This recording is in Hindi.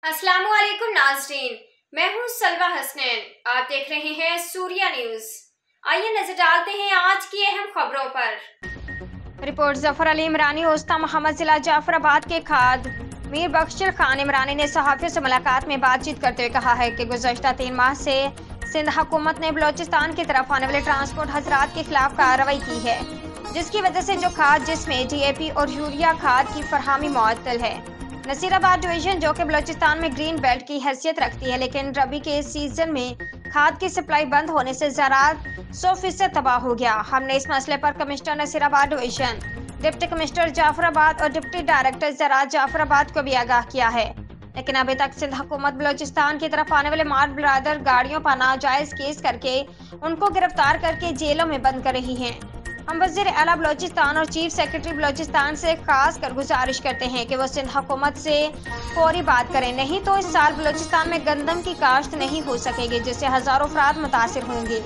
अस्सलामुअलैकुम नाज़रीन, मैं हूँ सलवा हसनैन। आप देख रहे हैं सूर्या न्यूज। आइए नजर डालते हैं आज की अहम खबरों पर। रिपोर्ट जफर अली इमरानी उस्ता मोहम्मद जिला जाफराबाद के खाद मीर बख्शिल खान इमरानी ने सहाफ़ियों से मुलाकात में बातचीत करते हुए कहा है कि गुज़श्ता 3 माह से सिंध हुकूमत ने बलोचिस्तान की तरफ आने वाले ट्रांसपोर्ट हजरात के खिलाफ कार्रवाई की है, जिसकी वजह से जो खाद जिसमें DAP और यूरिया खाद की फरहमी मुअत्तल है। नसीराबाद डिवीजन जो कि बलोचिस्तान में ग्रीन बेल्ट की हैसियत रखती है, लेकिन रबी के सीजन में खाद की सप्लाई बंद होने से ज़राअत 100% तबाह हो गया। हमने इस मसले पर commissioner Nasirabad division, deputy commissioner Jafrabad और डिप्टी डायरेक्टर ज़राअत जाफराबाद को भी आगाह किया है, लेकिन अभी तक सिंध हुकूमत बलोचिस्तान की तरफ आने वाले मार ब्रादर गाड़ियों पर नाजायज केस करके उनको गिरफ्तार करके जेलों में बंद कर रही है। हम वज़ीर आला बलोचिस्तान और चीफ सेक्रेटरी बलोचिस्तान से खास कर गुजारिश करते हैं कि वो सिंध हुकूमत से फौरी बात करें, नहीं तो इस साल बलोचिस्तान में गंदम की काश्त नहीं हो सकेगी, जिससे हजारों अफराद मुतासिर होंगे।